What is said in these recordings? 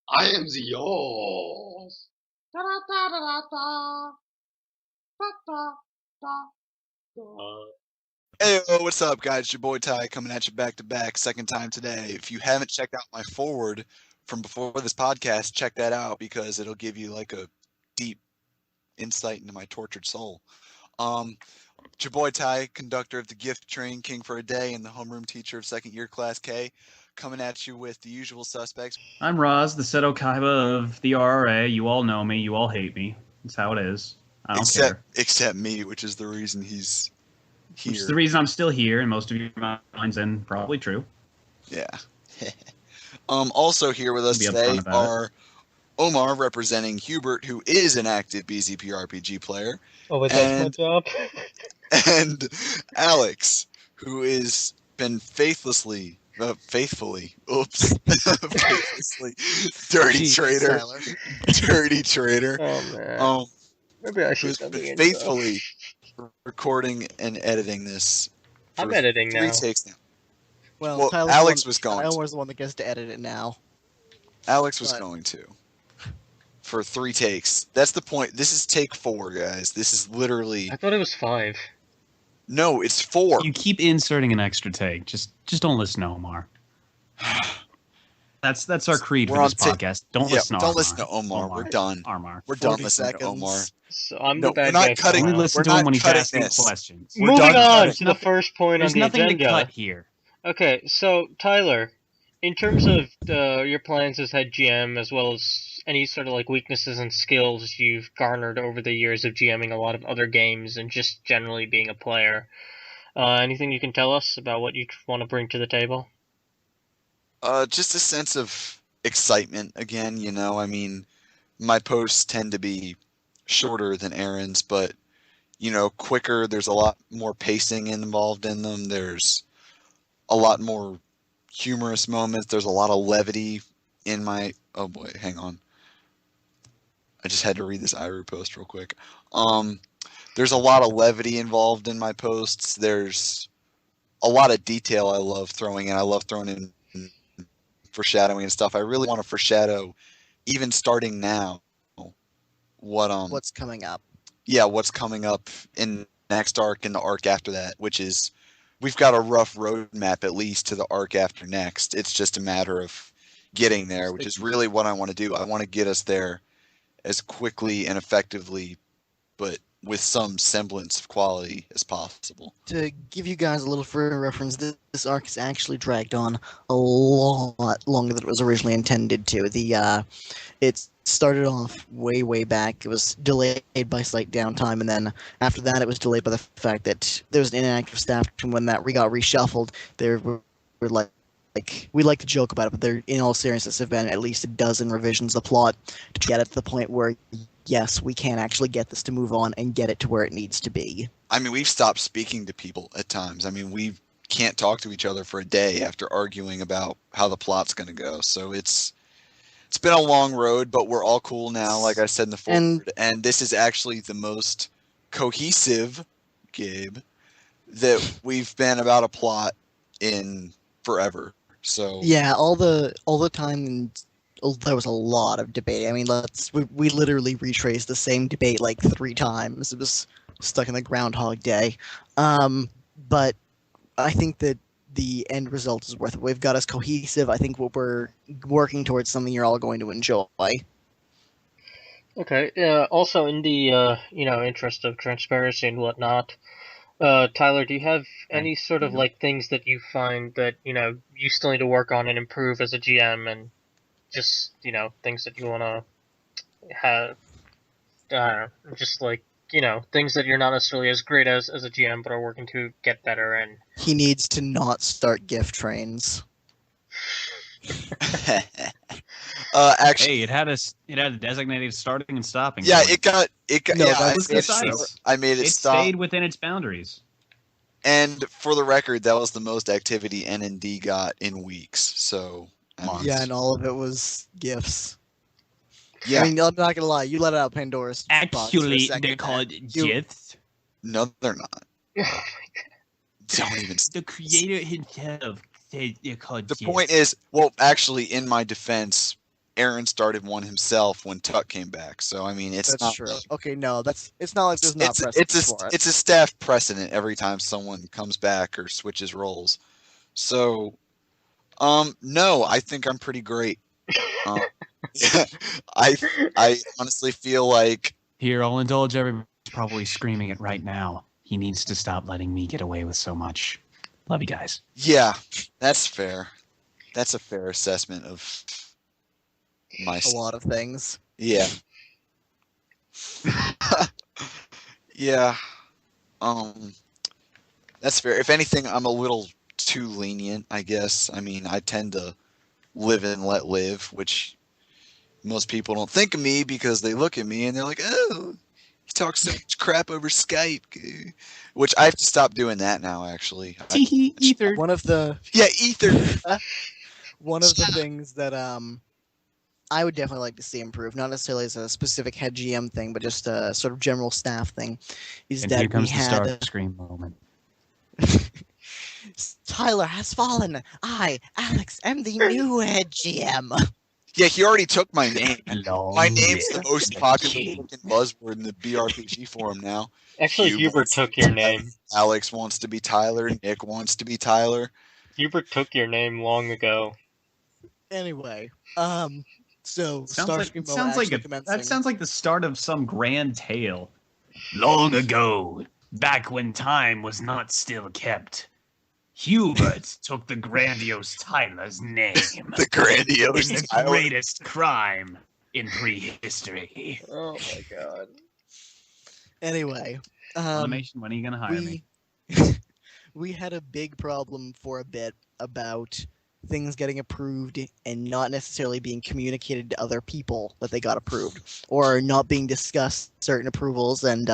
I am the yours. Da da da da da da da da da. Hey, what's up, guys? It's your boy Ty coming at you back to back, second time today. If you haven't checked out my forward from before this podcast, check that out because it'll give you like a deep insight into my tortured soul. It's your boy Ty, conductor of the Gift Train, King for a Day, and the homeroom teacher of second year Class K, coming at you with the usual suspects. I'm Roz, the Seto Kaiba of the RRA. You all know me. You all hate me. That's how it is. I don't care. Except me, which is the reason he's here. Which is the reason I'm still here, and most of your minds in probably true. Yeah. Also here with us today are Omar, representing Hubert, who is an active BZPRPG player. Oh, wait, that's my job? And Alex, who has been faithfully, faithfully, dirty traitor. Oh, man. Maybe I should been faithfully recording and editing this. I'm editing now. 3 takes now. Well, Alex was going Tyler's the one that gets to edit it now. Alex was going to. For 3 takes. That's the point. This is take 4, guys. This is literally... I thought it was 5. No, it's 4. You keep inserting an extra take. Just don't listen to Omar. That's our creed for this podcast. Don't listen to Omar. Don't listen to Omar. We're done. We're done listening to Omar. So I'm the bad guy. We're not cutting. Only listen to him when he's asking questions. Moving on to the first point on the agenda. There's nothing to cut here. Okay, so Tyler, in terms of your plans as head GM, as well as any sort of like weaknesses and skills you've garnered over the years of GMing a lot of other games and just generally being a player, anything you can tell us about what you want to bring to the table? Just a sense of excitement again, you know. I mean, my posts tend to be shorter than Aaron's, but, you know, quicker. There's a lot more pacing involved in them. There's a lot more humorous moments. There's a lot of levity in my... Oh boy, hang on. I just had to read this Iru post real quick. There's a lot of levity involved in my posts. There's a lot of detail I love throwing in. I love throwing in foreshadowing and stuff. I really want to foreshadow, even starting now, what's coming up. Yeah, what's coming up in next arc and the arc after that, which is we've got a rough roadmap at least to the arc after next. It's just a matter of getting there, which is really what I want to do. I want to get us there as quickly and effectively, but with some semblance of quality as possible. To give you guys a little further reference, this arc is actually dragged on a lot longer than it was originally intended to. It started off way back. It was delayed by slight downtime, and then after that it was delayed by the fact that there was an inactive staff, and when that got reshuffled, there were like we like to joke about it, but there, in all seriousness, have been at least a dozen revisions of the plot to get it to the point where, yes, we can actually get this to move on and get it to where it needs to be. I mean, we've stopped speaking to people at times. I mean, we can't talk to each other for a day after arguing about how the plot's going to go. So it's been a long road, but we're all cool now, like I said in the forward. And this is actually the most cohesive, Gabe, that we've been about a plot in forever. So yeah, all the time there was a lot of debate. I mean, we literally retraced the same debate like 3 times. It was stuck in the Groundhog Day. But I think that the end result is worth it. We've got us cohesive. I think we're working towards something you're all going to enjoy. Okay. Also, in the interest of transparency and whatnot, Tyler, do you have any sort of like things that you find that you still need to work on and improve as a GM, and just things that you want to have? Just like things that you're not necessarily as great as a GM, but are working to get better. And he needs to not start gift trains. Actually, hey, it had a designated starting and stopping. Yeah, point. it got. No, yeah, that was concise. I made it stop. It stayed within its boundaries. And for the record, that was the most activity NND got in weeks. So months. Yeah, and all of it was gifts. Yeah, I mean, I'm not gonna lie. You let out Pandora's box for a Actually, second they're called gifts. No, they're not. Don't even. The creator himself said they're called The gifts. point is, well, actually, in my defense, Aaron started one himself when Tuck came back. So I mean, it's That's not true. Okay, no, it's not like there's not precedent for it. it's a staff precedent every time someone comes back or switches roles. So, no, I think I'm pretty great. Um, I honestly feel like Here, I'll indulge everybody's probably screaming it right now. He needs to stop letting me get away with so much. Love you guys. yeah, that's fair. That's a fair assessment of my A lot of things. Yeah. Yeah. That's fair. If anything, I'm a little too lenient, I guess. I mean, I tend to live and let live, which most people don't think of me because they look at me and they're like, "Oh, he talks so much crap over Skype," which I have to stop doing that now. Actually, Ether. Ether. One of the things that I would definitely like to see improve, not necessarily as a specific head GM thing, but just a sort of general staff thing, is And that here comes we the had Star Scream moment. Tyler has fallen. I, Alex, am the new head GM. Yeah, he already took my name. Hello. My name's the most popular King. fucking buzzword in the BRPG forum now. Actually, Hubert took your name. Alex wants to be Tyler. Nick wants to be Tyler. Hubert took your name long ago. Anyway, so Sounds Starscream like commencing. that sounds like the start of some grand tale. Long ago, back when time was not still kept, Hubert took the grandiose Tyler's name. The grandiose in the Tyler. greatest crime in prehistory. Oh my god. Anyway, Automation, when are you gonna hire me? we had a big problem for a bit about things getting approved and not necessarily being communicated to other people that they got approved, or not being discussed certain approvals, and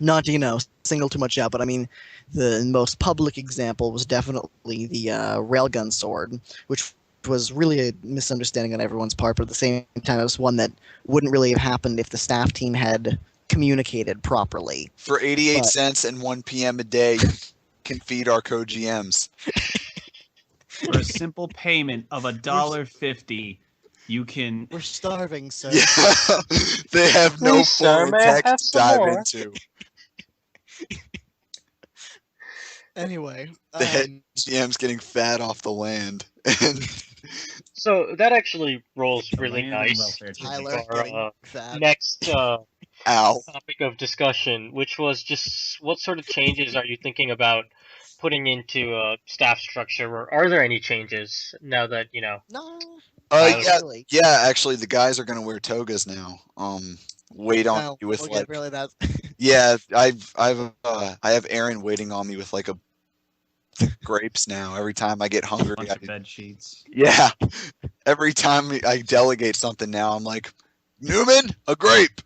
not to single too much out, but I mean the most public example was definitely the railgun sword, which was really a misunderstanding on everyone's part, but at the same time it was one that wouldn't really have happened if the staff team had communicated properly. For 88 cents and 1 p.m. a day, you can feed our co-GMs. For a simple payment of $1.50, you can. We're starving, sir. Yeah, they have no Please, sir, full may I have text to some dive more? into. Anyway, The head GM's getting fat off the land. And So that actually rolls The really land nice. welfare Tyler Our, getting fat. Next ow. topic of discussion, which was just what sort of changes are you thinking about putting into staff structure, or are there any changes now that No. Yeah, Really. yeah. Actually, the guys are gonna wear togas now. Wait on No, me with okay, like. really that. Yeah, I have Aaron waiting on me with like a grapes now. Every time I get hungry, Bunch of bed sheets. yeah. Every time I delegate something now, I'm like, Newman, a grape,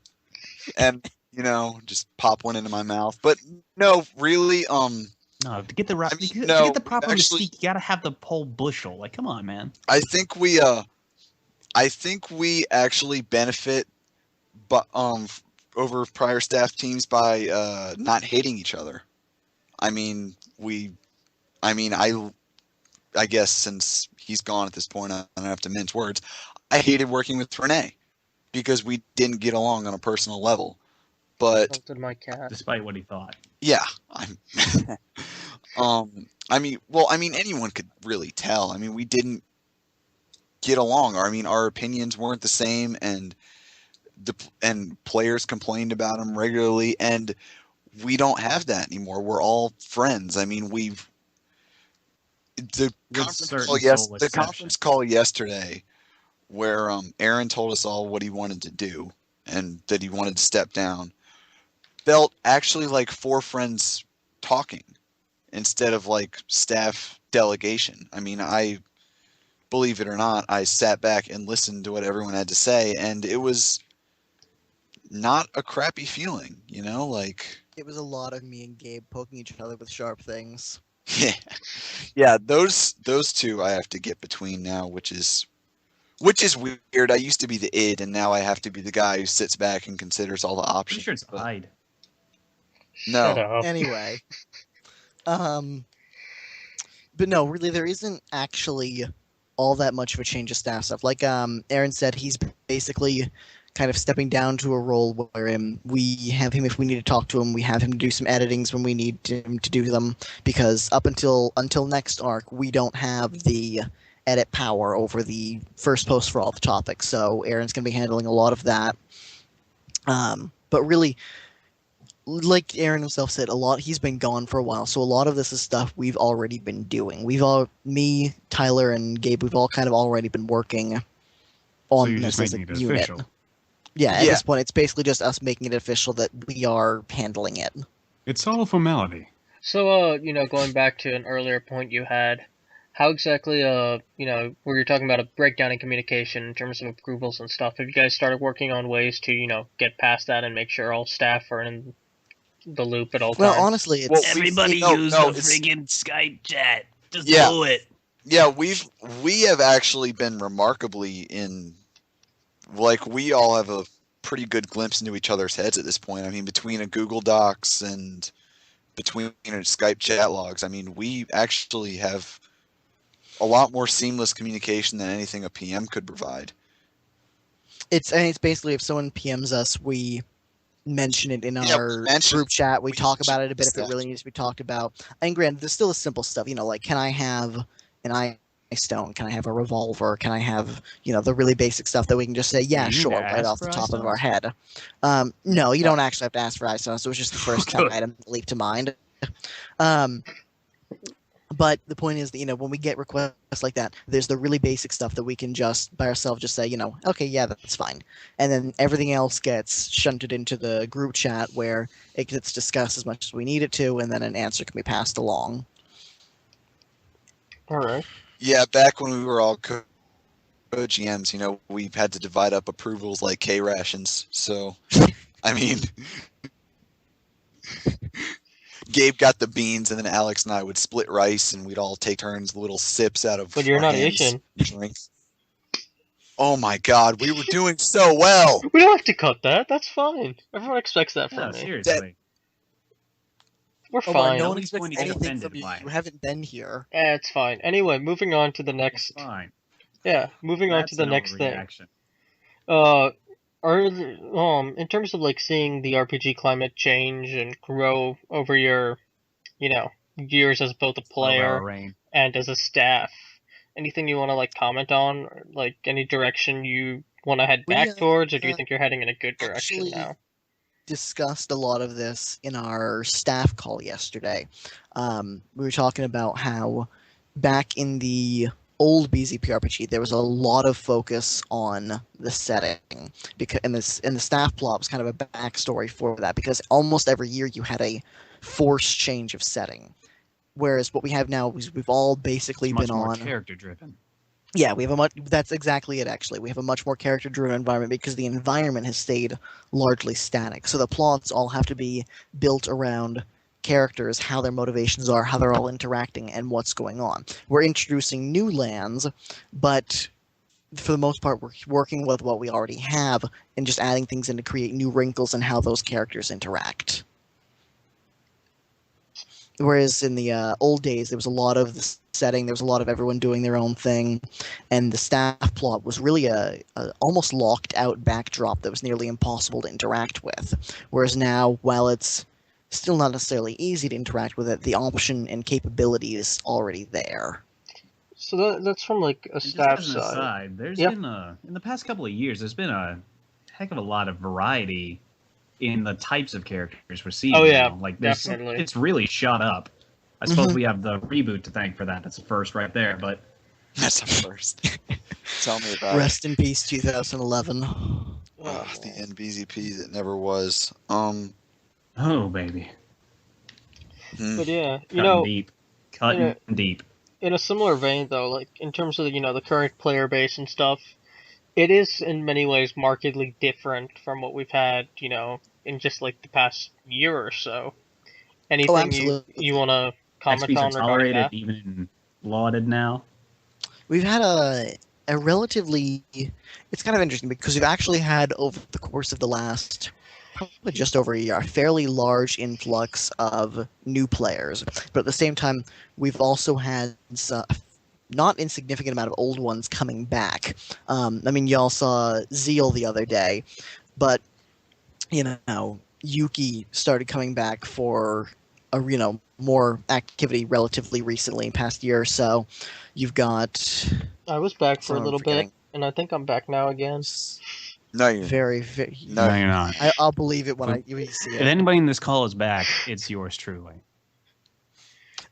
and just pop one into my mouth. But no, really, No, to get the right, I mean, to no, get the proper actually- mystique, you gotta have the whole bushel. Like, come on, man. I think we actually benefit, but over prior staff teams by not hating each other. I guess since he's gone at this point, I don't have to mince words. I hated working with Renee because we didn't get along on a personal level. But Tilted my cat. Despite what he thought. yeah, anyone could really tell. We didn't get along. Our opinions weren't the same, and players complained about them regularly, and we don't have that anymore. We're all friends. The conference call yesterday, where Aaron told us all what he wanted to do and that he wanted to step down, felt actually like four friends talking instead of like staff delegation. I believe it or not, I sat back and listened to what everyone had to say, and it was not a crappy feeling, It was a lot of me and Gabe poking each other with sharp things. Yeah, those two I have to get between now, which is weird. I used to be the id, and now I have to be the guy who sits back and considers all the Pretty options. sure it's Ide. No. Shut up. Anyway, but no, really, there isn't actually all that much of a change of staff stuff. Like Aaron said, he's basically kind of stepping down to a role where we have him if we need to talk to him. We have him do some editings when we need him to do them, because up until next arc, we don't have the edit power over the first post for all the topics. So Aaron's going to be handling a lot of that. But really, like Aaron himself said, he's been gone for a while, so a lot of this is stuff we've already been doing. Me, Tyler, and Gabe, we've all kind of already been working on this as a unit. Official. Yeah, at this point, it's basically just us making it official that we are handling it. It's all a formality. So, going back to an earlier point you had, how exactly, where you're talking about a breakdown in communication in terms of approvals and stuff, have you guys started working on ways to, get past that and make sure all staff are in the loop at all times? Well, honestly, it's... Everybody use the friggin' Skype chat. Just do it. Yeah, we have actually been remarkably in... Like, we all have a pretty good glimpse into each other's heads at this point. I mean, between a Google Docs and between Skype chat logs, I mean, we actually have a lot more seamless communication than anything a PM could provide. It's basically, if someone PMs us, we mention it in our group chat. We talk about it a bit if it really needs to be talked about. And granted, there's still the simple stuff, like, can I have an stone? Can I have a revolver? Can I have, the really basic stuff that we can just say, yeah, sure, right off the top of our head. No, you don't actually have to ask for eye stones. So it was just the first item that leaped to mind. But the point is that, when we get requests like that, there's the really basic stuff that we can just, by ourselves, just say, okay, yeah, that's fine. And then everything else gets shunted into the group chat where it gets discussed as much as we need it to, and then an answer can be passed along. All right. Yeah, back when we were all GMs, we had to divide up approvals like K rations. So, I mean, Gabe got the beans, and then Alex and I would split rice, and we'd all take turns, little sips out of. But you're not Asian. Drinks. Oh my God, we were doing so well. We don't have to cut that. That's fine. Everyone expects that from me. Seriously. We're fine. No one expects anything from you. You haven't been here. It's fine. Anyway, moving on to the next. It's fine. Yeah, moving on to the next thing. In terms of seeing the RPG climate change and grow over your, years as both a player and as a staff, anything you want to comment on, or any direction you want to head back towards, or do you think you're heading in a good direction now? Discussed a lot of this in our staff call yesterday. We were talking about how back in the old BZPRPG there was a lot of focus on the setting, because in the staff plot was kind of a backstory for that, because almost every year you had a forced change of setting, whereas what we have now is we've all basically been on character driven. Yeah, we have that's exactly it, actually. We have a much more character-driven environment because the environment has stayed largely static. So the plots all have to be built around characters, how their motivations are, how they're all interacting, and what's going on. We're introducing new lands, but for the most part, we're working with what we already have and just adding things in to create new wrinkles in how those characters interact. Whereas in the old days, there was a lot of the setting, there was a lot of everyone doing their own thing, and the staff plot was really a almost locked out backdrop that was nearly impossible to interact with. Whereas now, while it's still not necessarily easy to interact with it, the option and capability is already there. So that's from a staff side. There's been in the past couple of years, there's been a heck of a lot of variety in the types of characters we're seeing. Oh yeah, now. definitely. It's really shot up. I suppose we have the reboot to thank for that. That's a first right there, but that's a first. Tell me about Rest in peace, 2011. The NBZP that never was. Oh baby. But yeah, cutting deep. In a similar vein, though, in terms of the current player base and stuff, it is in many ways markedly different from what we've had, in just the past year or so. Anything you want to comment on regarding that? Even lauded now. We've had a relatively... It's kind of interesting because we've actually had, over the course of the last probably just over a year, a fairly large influx of new players. But at the same time, we've also had not insignificant amount of old ones coming back. I mean, y'all saw Zeal the other day, but Yuki started coming back for more activity relatively recently, past year or so. You've got I was back for a Someone little forgetting. bit, and I think I'm back now again. No, you're very No, No, you're not. I'll believe it when you see If it. anybody in this call is back, it's yours truly.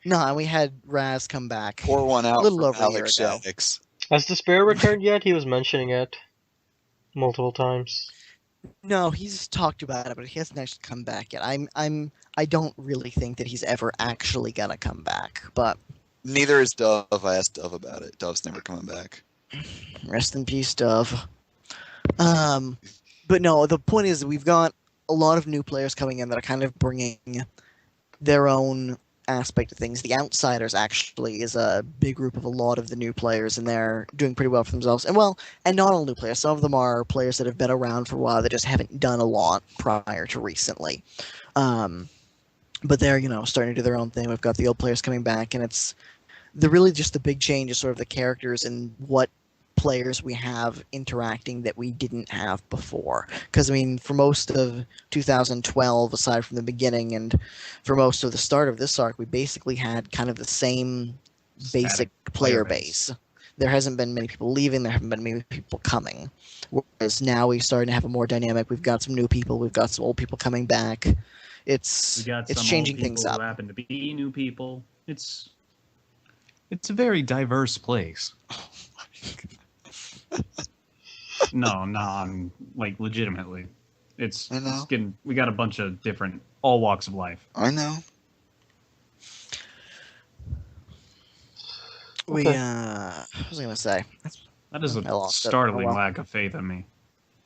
No, and we had Raz come back pour one out a little for over a year Alex ago. Shaddix. Has Despair returned yet? He was mentioning it multiple times. No, he's talked about it, but he hasn't actually come back yet. I don't really think that he's ever actually gonna come back, but Neither is Dove. I asked Dove about it. Dove's never coming back. rest in peace, Dove. But no, the point is that we've got a lot of new players coming in that are kind of bringing their own aspect of things. The Outsiders actually is a big group of a lot of the new players, and they're doing pretty well for themselves. And not all new players. Some of them are players that have been around for a while that just haven't done a lot prior to recently. But they're starting to do their own thing. We've got the old players coming back, and it's really just the big change is sort of the characters and what players we have interacting that we didn't have before. Because, I mean, for most of 2012, aside from the beginning, and for most of the start of this arc, we basically had kind of the same basic player base. There hasn't been many people leaving, there haven't been many people coming. Whereas now we're starting to have a more dynamic, we've got some new people, we've got some old people coming back. It's changing things up. Who happen to be new people. It's a very diverse place. No, I'm like legitimately. It's getting. We got a bunch of different, all walks of life. I know. We what was I gonna say? That is a startling lack of faith in me.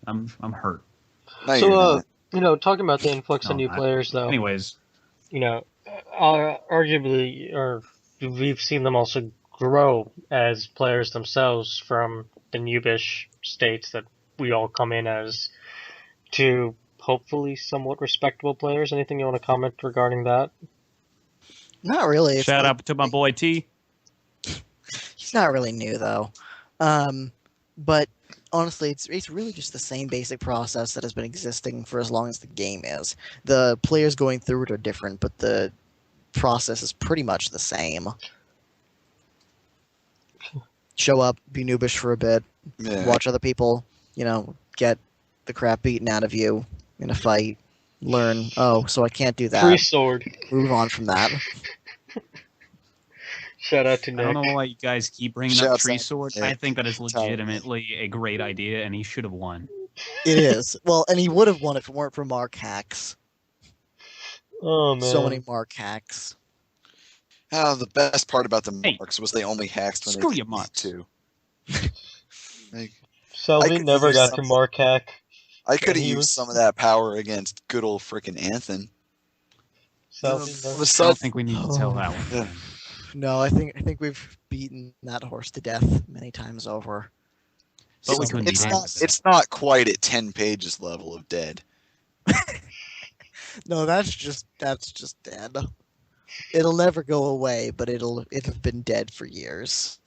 I'm hurt. No, so talking about the influx of new players, though. Anyways, arguably, or we've seen them also grow as players themselves from the noobish states that we all come in as to hopefully somewhat respectable players. Anything you want to comment regarding that? Not really. Shout out to my boy T. He's not really new though, but honestly, it's really just the same basic process that has been existing for as long as the game is. The players going through it are different, but the process is pretty much the same. Show up, be noobish for a bit, watch other people, get the crap beaten out of you in a fight, learn, so I can't do that. Free sword. Move on from that. Shout out to Nick. I don't know why you guys keep bringing up Tree Sword. I think that is legitimately a great idea, and he should have won. It is. Well, and he would have won if it weren't for Mark hacks. Oh, man. So many Mark hacks. Oh, the best part about the marks was they only hacked when screw they your marks too. Selby never got to Mark hack. I could have used some of that power against good old frickin' Anthem. I don't think we need to tell that one. Yeah. No, I think we've beaten that horse to death many times over. But it's not quite at 10 pages level of dead. No, that's just dead. It'll never go away, but it'll have been dead for years.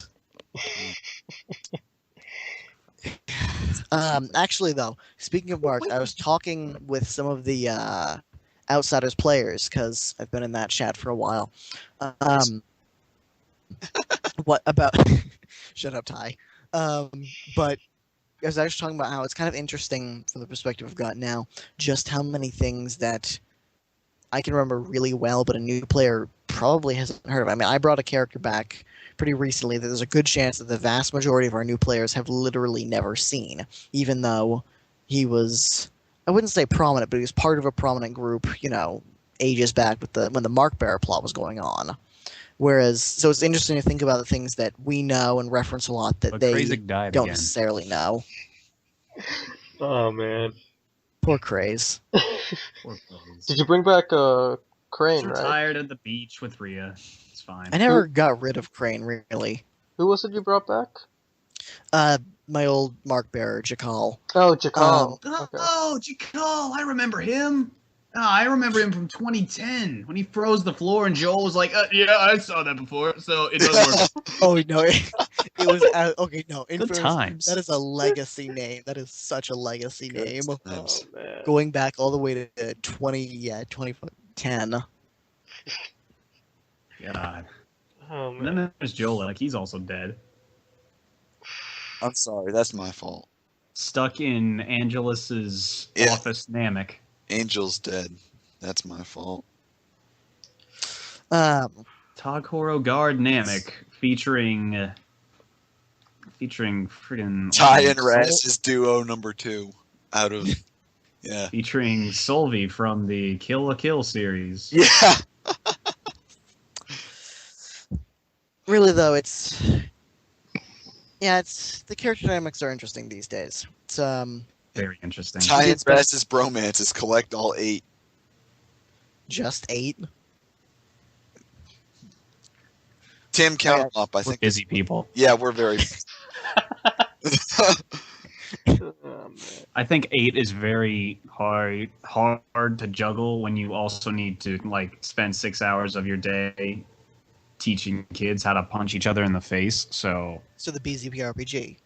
Actually, though, speaking of Mark, I was talking with some of the Outsiders players because I've been in that chat for a while. What about? Shut up, Ty. But I was actually talking about how it's kind of interesting from the perspective I've got now, just how many things that I can remember really well, but a new player probably hasn't heard of. I mean, I brought a character back pretty recently that there's a good chance that the vast majority of our new players have literally never seen, even though he was, I wouldn't say prominent, but he was part of a prominent group, ages back when the Mark Bearer plot was going on. Whereas, so it's interesting to think about the things that we know and reference a lot that they don't necessarily know. Oh, man. Poor Craze. Poor Craze. Did you bring back Crane, He's retired at the beach with Rhea. It's fine. I never got rid of Crane, really. Who was it you brought back? My old Mark Bearer, Jakal. Oh, Jakal. Oh, Jakal! I remember him. I remember him from 2010 when he froze the floor and Joel was like, "Yeah, I saw that before, so it doesn't work." Oh no, it was okay. No, in Good fairness, times. that is a legacy name. That is such a legacy Good name. times. Oh man. Going back all the way to 2010. God. Oh And man. then there's Joel, like he's also dead, I'm sorry, that's my fault. stuck in Angelus's Yeah. office Namek. Angel's dead. That's my fault. Taghoro Guard Namek featuring friggin' Ty and Raz is duo number 2 out of featuring Solvi from the Kill la Kill series. yeah. Really though, it's the character dynamics are interesting these days. It's Very interesting. Ty and Raz's bromance is collect all 8. just 8. Tim, count them up. I We're think. busy people. Yeah, we're very. Oh, man. I think 8 is very hard to juggle when you also need to like spend 6 hours of your day teaching kids how to punch each other in the face. So So the BZPRPG.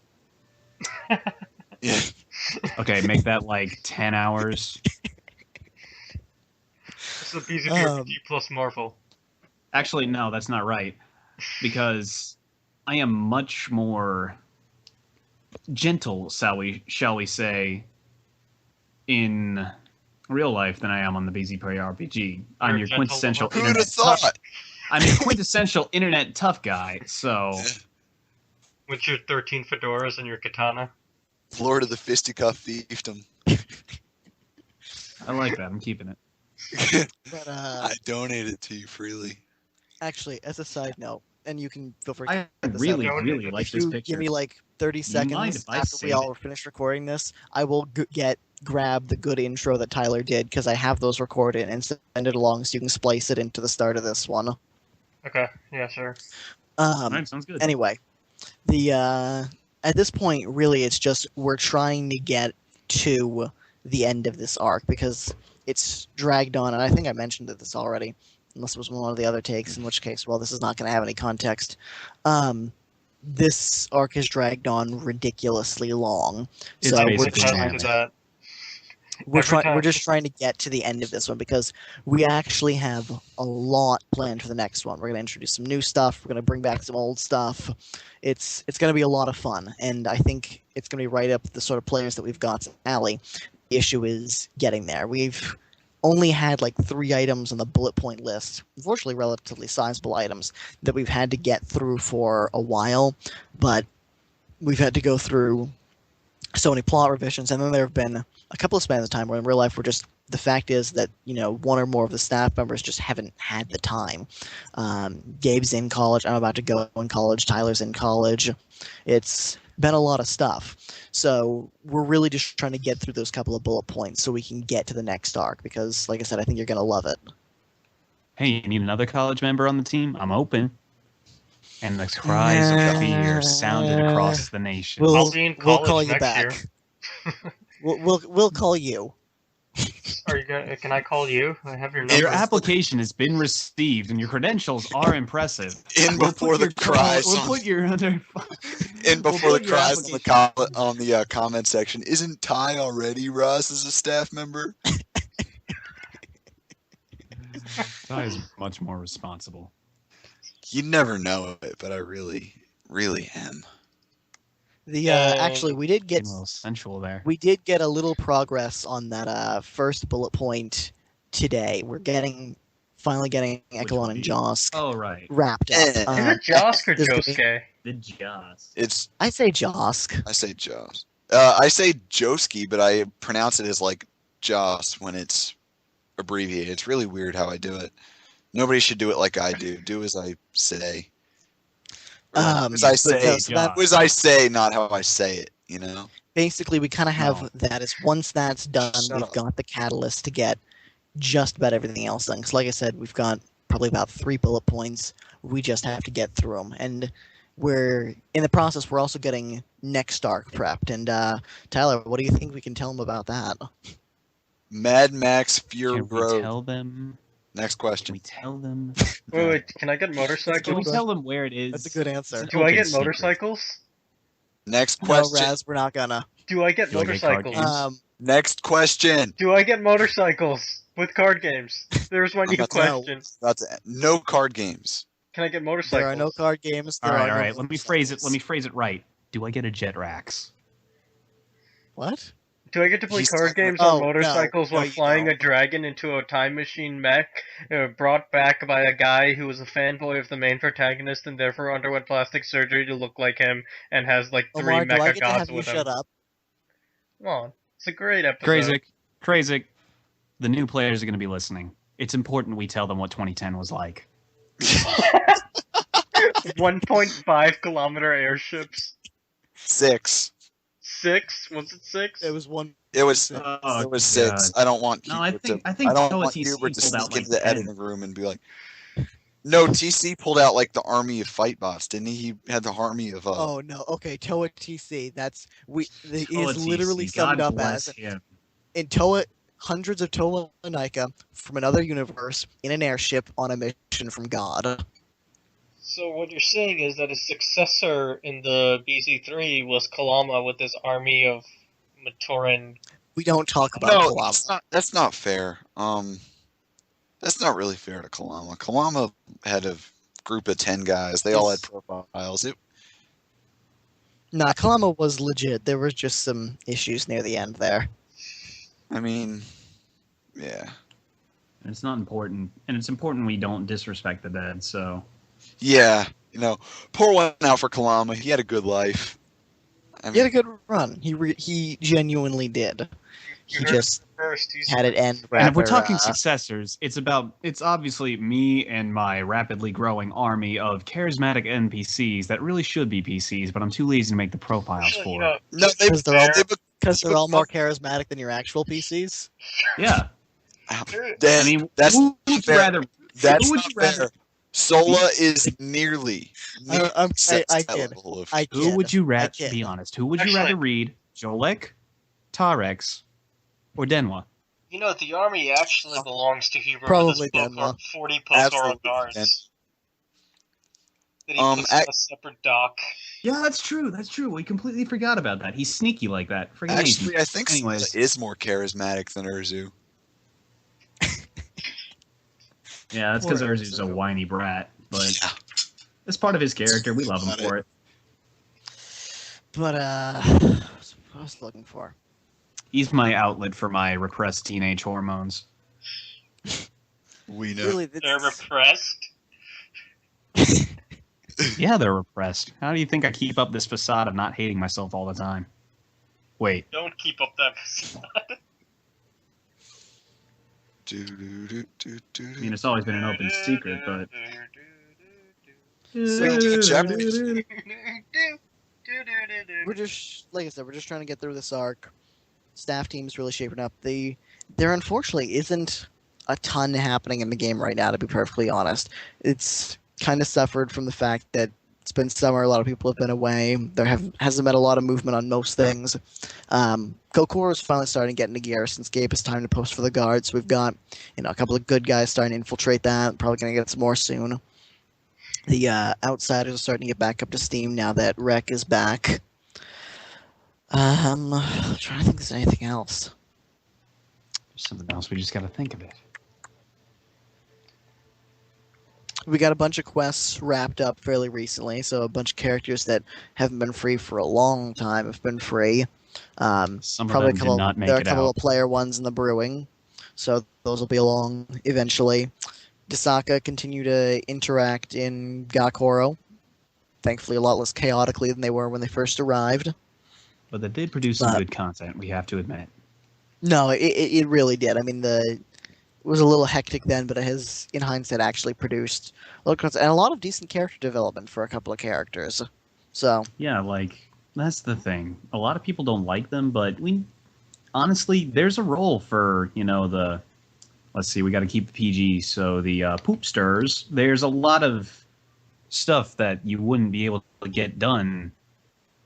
Yeah. okay, make that like 10 hours. It's a BZPRPG plus Marvel. Actually, no, that's not right. Because I am much more gentle, shall we say, in real life than I am on the BZPRPG. I'm your gentle quintessential lover. Who'd have internet tough. thought? I'm your quintessential internet tough guy. So With your 13 fedoras and your katana. Lord of the Fisticuff Fiefdom. I like that. I'm keeping it. But I donate it to you freely. actually, as a side note, and you can feel free I to cut this really, out. really like If this you picture. give me like 30 Do you mind seconds if I after we save all it? are finished recording this, I will grab the good intro that Tyler did because I have those recorded and send it along so you can splice it into the start of this one. Okay, yeah, sure. Alright, sounds good. Anyway, the at this point, really, it's just we're trying to get to the end of this arc because it's dragged on, and I think I mentioned this already, unless it was one of the other takes, in which case, well, this is not going to have any context. This arc is dragged on ridiculously long, It's so we're basically just, that. To that. we're, Every try- time- we're just trying to get to the end of this one because we actually have a lot planned for the next one. We're going to introduce some new stuff. We're going to bring back some old stuff. It's going to be a lot of fun, and I think it's going to be right up the sort of players that we've got in Alley. The issue is getting there. We've only had like 3 items on the bullet point list, unfortunately relatively sizable items, that we've had to get through for a while, but we've had to go through so many plot revisions, and then there have been a couple of spans of time where in real life we're just, the fact is that, you know, one or more of the staff members just haven't had the time. Gabe's in college, I'm about to go in college, Tyler's in college. It's been a lot of stuff. So we're really just trying to get through those couple of bullet points so we can get to the next arc because, like I said, I think you're going to love it. Hey, you need another college member on the team? I'm open. And the cries of fear sounded across the nation. I'll be in We'll college call you next back. year. We'll call you. Are you gonna? Can I call you? I have your number. Your application has been received, and your credentials are impressive. In We'll before put the your- cries. We'll put your other. In we'll before the put your cries on the application- comment section. Isn't Ty already Russ as a staff member? Ty is much more responsible. You never know it, but I really, really am. The actually we did Getting get a little sensual there. a little progress on that first bullet point today. We're finally getting Echelon would and be- Josk Oh, right. wrapped up. Eh. Is it Josk or this could be- Josuke? The Joss. It's I say Josk. I say Joss. I say Joski, but I pronounce it as like Joss when it's abbreviated. It's really weird how I do it. Nobody should do it like I do. Do as I say. Or as I but say. no, so that- Do as I say, not how I say it. You know. basically we kind of have No. that as once that's done, Shut we've up. got the catalyst to get just about everything else done. Because like I said, we've got probably about 3 bullet points. We just have to get through them, and we're in the process. We're also getting next arc prepped. And Tyler, what do you think we can tell them about that? Mad Max Fury Can we Road. tell them? Next Can question. we tell them? Wait, can I get Can we motorcycles? tell them where it is? That's a good answer. It's an Do I open get secret. motorcycles? Next No, question. Raz, we're not gonna. Do I get Do I get card motorcycles? games? Next question. Do I get motorcycles with card games? There's my new about to- question. No card games. Can I get motorcycles? There are no card games. All There right, are all no right. Let me phrase it. motorcycles. Let me phrase it right. Do I get a jet rax? What? Do I get to play He's card talking- games Oh, on motorcycles no, while you flying don't. a dragon into a time machine mech brought back by a guy who was a fanboy of the main protagonist and therefore underwent plastic surgery to look like him and has like 3 Omar, do I mecha get to gods have you with him? shut up? Come on. It's a great episode. Crazy. The new players are going to be listening. It's important we tell them what 2010 was like. 1.5 kilometer airships. 6. 6? Was it 6? It was one. It was. Oh, It was 6. God. I don't want. No, I Hubert think I don't Toa want TC Hubert to pulled out sneak like into the 10. editing room and be like, "No, TC pulled out like the army of fight bots, didn't he? He had the army of. Oh no. Okay, Toa TC. That's it Toa is literally TC, summed God up bless as him. in Toa. Hundreds of Toa Nika from another universe in an airship on a mission from God. So what you're saying is that his successor in the BZ3 was Kalama with his army of Matoran. We don't talk about No, Kalama. that's not fair. That's not really fair to Kalama. Kalama had a group of 10 guys. They all had profiles. Nah, Kalama was legit. There was just some issues near the end there. I mean, yeah. And it's not important, and it's important we don't disrespect the dead. So Yeah, pour one out for Kalama. He had a good life. I He had a mean, good run. He genuinely did. You He heard just first. He's had it end. and if we're rather, talking successors, it's obviously me and my rapidly growing army of charismatic NPCs that really should be PCs, but I'm too lazy to make the profiles Actually, for. no, because they're all they because they're all more charismatic than your actual PCs. Yeah, Dan, I mean, that's who would you fair. rather? That's who would not you rather? fair. Sola is nearly. I sets did. that level of- I Who did. would you rather? did. Be honest. Who would you Actually- rather read? Jolek, Tarex, or Denwa? You know, the army actually belongs to Hubert Probably with his book Denwa. of 40 Postoro Absolutely, guards. Den. That he Um, puts in a separate dock. Yeah, that's true. That's true. We completely forgot about that. He's sneaky like that. Freaking Actually, I think Anyways. Sola is more charismatic than Urzu. yeah, that's because Poor Urzu's a Urzu. whiny brat, but Yeah. it's part of his character. We love him Got for it. But what I was looking for. He's my outlet for my repressed teenage hormones. We know. Really, They're repressed. Yeah, they're repressed. How do you think I keep up this facade of not hating myself all the time? Wait, Don't keep up that facade. I mean, it's always been an open secret, but... Speaking of chapters. we're just like I said, we're just trying to get through this arc. Staff team's really shaping up. There unfortunately isn't a ton happening in the game right now, to be perfectly honest. It's kind of suffered from the fact that it's been summer, a lot of people have been away. Hasn't been a lot of movement on most things. Kokoro's finally starting to get into Garrison's Gate. It's time to post for the guards. We've got a couple of good guys starting to infiltrate that. Probably going to get some more soon. The Outsiders are starting to get back up to steam now that Rec is back. I'm trying to think if there's anything else. There's something else. We just got to think of it. We got a bunch of quests wrapped up fairly recently, so a bunch of characters that haven't been free for a long time have been free. Some Probably of them did not make there are a it couple out. of player ones in the brewing, so those will be along eventually. Desaka continue to interact in Gakoro, thankfully a lot less chaotically than they were when they first arrived. But they did produce some But- good content, we have to admit. No, it really did. I mean, it was a little hectic then, but it has, in hindsight, actually produced a lot of content and a lot of decent character development for a couple of characters. So, Yeah, like, that's the thing. A lot of people don't like them, but honestly, there's a role for, let's see, we got to keep the PG, so the poopsters, there's a lot of stuff that you wouldn't be able to get done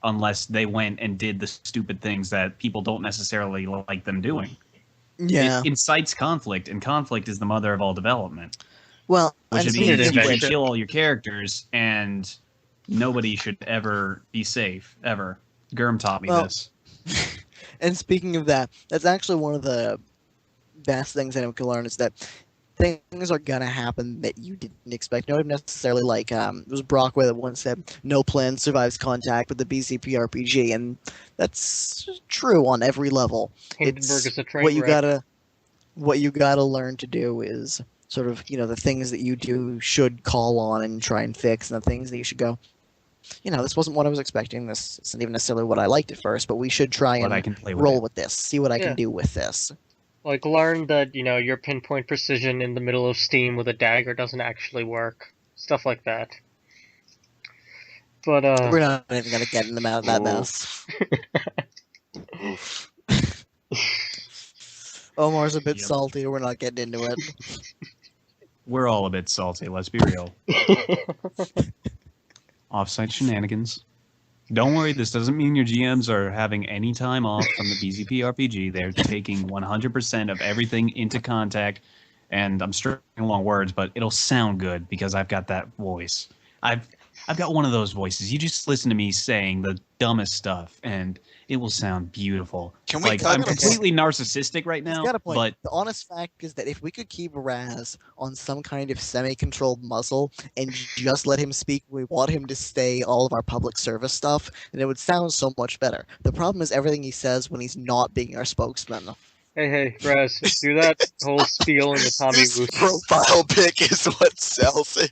unless they went and did the stupid things that people don't necessarily like them doing. Yeah. It incites conflict, and conflict is the mother of all development. Well, Which and means speaking you of should which, kill all your characters, and nobody should ever be safe, ever. Gurm taught me Well, this. and speaking of that, that's actually one of the best things anyone can learn is that things are gonna happen that you didn't expect. Not necessarily like it was Brockway that once said, "No plan survives contact with the BZP RPG," and that's true on every level. Hindenburg is a train what you wreck. gotta learn to do is sort of the things that you do should call on and try and fix, and the things that you should go. This wasn't what I was expecting. This isn't even necessarily what I liked at first, but we should try But I and can play with roll it. with this, see what I Yeah. can do with this. Like, learn that, your pinpoint precision in the middle of Steam with a dagger doesn't actually work. Stuff like that. But, We're not even gonna get in the mouth of that mess. Oof. Omar's a bit Yep. salty. We're not getting into it. We're all a bit salty, let's be real. Offsite shenanigans. Don't worry, this doesn't mean your GMs are having any time off from the BZP RPG. They're taking 100% of everything into contact, and I'm stringing along words, but it'll sound good because I've got that voice. I've got one of those voices. You just listen to me saying the dumbest stuff, and it will sound beautiful. Can we Like, cut I'm this? completely narcissistic right He's now, got a point. but The honest fact is that if we could keep Raz on some kind of semi-controlled muzzle and just let him speak, we want him to say all of our public service stuff, and it would sound so much better. The problem is everything he says when he's not being our spokesman. hey, Raz, do that whole spiel in the Tommy This Woo. profile pic is what sells it.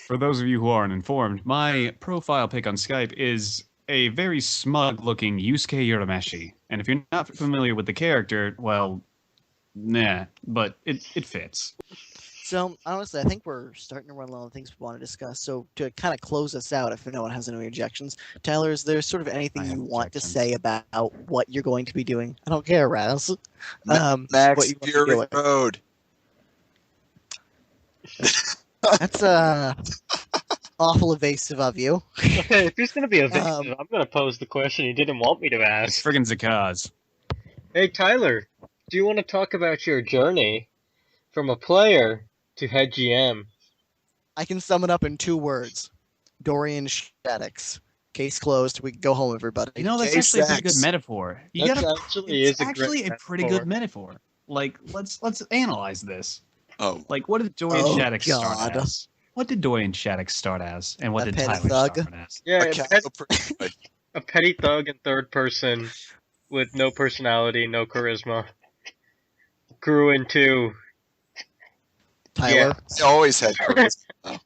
for those of you who aren't informed, my profile pic on Skype is a very smug-looking Yusuke Urameshi. And if you're not familiar with the character, well, nah, but it fits. So, honestly, I think we're starting to run low on things we want to discuss. So, to kind of close us out, if no one has any objections, Tyler, is there sort of anything I have you want to objections. say about what you're going to be doing? I don't care, Raz. Max what you want to Fury do. Road. That's awful evasive of you. Okay, if he's gonna be evasive, I'm gonna pose the question he didn't want me to It's ask. friggin' Zakaz. Hey, Tyler, do you want to talk about your journey from a player to head GM? I can sum it up in 2 words. Dorian Shaddix. Case closed. We can go home, everybody. You know, that's Jay actually a pretty good Sachs. metaphor. That actually It's is a actually great a pretty metaphor. good metaphor. Like, let's analyze this. Oh, Like, what did Dorian Oh, Shaddix start God. as? What did Dorian Shaddix start as? And what A did petty Tyler thug? start as? Yeah, a a petty thug in third person with no personality, no charisma. Grew into... Tyler. I always had charisma. though.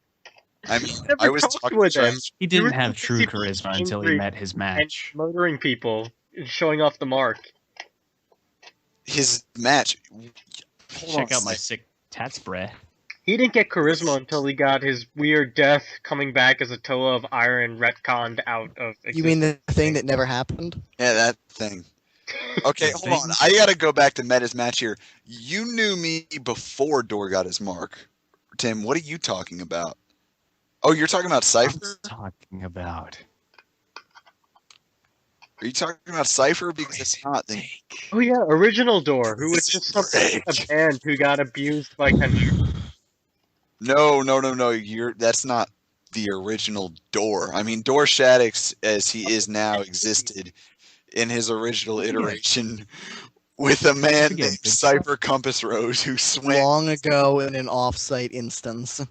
I mean, Never I was talked talking with him. trash. He didn't were have too true busy charisma until he angry met his and match. murdering people, and showing off the mark. His match. Hold Check on out a my sec. sick tats, bruh. He didn't get charisma until he got his weird death coming back as a Toa of Iron retconned out of existence. You mean the thing that never happened? Yeah, that thing. Okay, The hold on. thing? I gotta go back to Meta's match here. You knew me before Dor got his mark. Tim, what are you talking about? Oh, you're talking about I'm Cypher? talking about. Are you talking about Cypher? Because it's not. Then Oh yeah, original Door, who was just some Break. a band who got abused by Kendrick. No. That's not the original Dor. I mean, Dor Shaddix, as he is now, existed in his original iteration with a man Forget named it. Cypher Compass Rose who swam. Long ago in an off-site instance.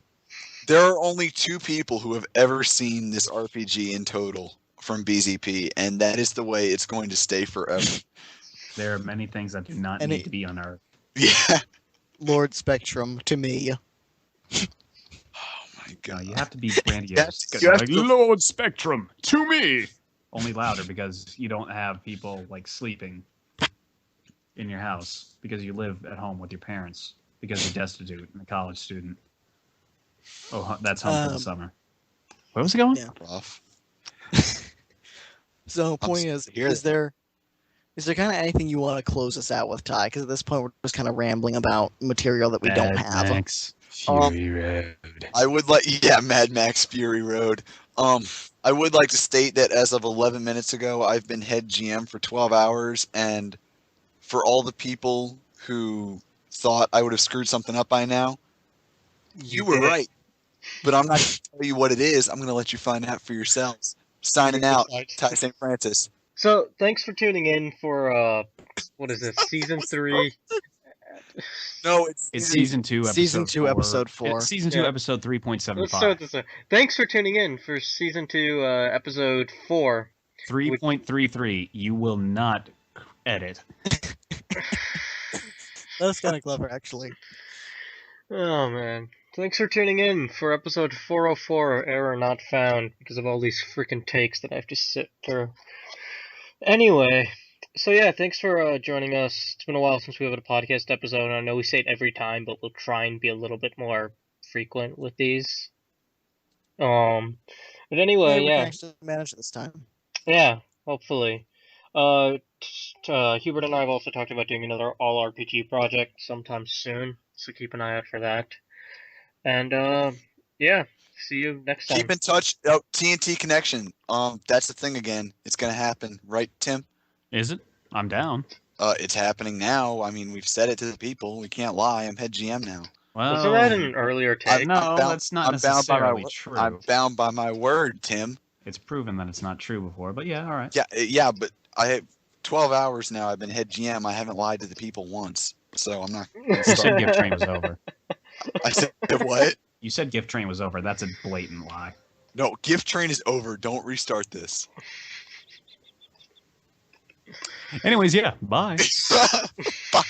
There are only 2 people who have ever seen this RPG in total from BZP, and that is the way it's going to stay forever. There are many things that do not And need it- to be unearthed. Yeah. Lord Spectrum to me. Oh my god. You have to be grandiose. Yes, 'cause you you're have like, to- Lord Spectrum, to me! Only louder because you don't have people like sleeping in your house because you live at home with your parents because you're destitute and a college student. Oh, that's home for the summer. Where was it going? Yeah. Rough. So point is here. there kind of anything you want to close us out with, Ty? Because at this point we're just kind of rambling about material that we don't Mad have. Max Fury Road. I would like, yeah, Mad Max Fury Road. I would like to state that as of 11 minutes ago, I've been head GM for 12 hours, and for all the people who thought I would have screwed something up by now, you were did. right. But I'm not going to tell you what it is. I'm going to let you find out for yourselves. Signing out, Ty St. Francis. So, thanks for tuning in for, what is this, Season 3? No, It's season 2, episode Season 2, 4. episode 4. It's season 2, Yeah. episode Let's start 3.75. this. Thanks for tuning in for Season 2, Episode 4. 3.33. You will not edit. That's kind of clever, actually. Oh, man. Thanks for tuning in for episode 404, Error Not Found, because of all these freaking takes that I have to sit through. Anyway, so yeah, thanks for joining us. It's been a while since we have a podcast episode. I know we say it every time, but we'll try and be a little bit more frequent with these. But anyway, We yeah. can actually manage it this time. Yeah, hopefully. Hubert and I have also talked about doing another all RPG project sometime soon, so keep an eye out for that. And yeah, see you next time. Keep in touch. Oh, TNT connection. That's the thing again. It's going to happen, right, Tim? Is it? I'm down. It's happening now. I mean, we've said it to the people. We can't lie. I'm head GM now. Well, Wasn't that an earlier take? no, that's not necessarily true. I'm bound by my word, Tim. It's proven that it's not true before, but yeah, all right. Yeah, but I have 12 hours now. I've been head GM. I haven't lied to the people once, so I'm not. You said gift train was over. I said what? You said gift train was over. That's a blatant lie. No, gift train is over. Don't restart this. Anyways, yeah, bye. Bye.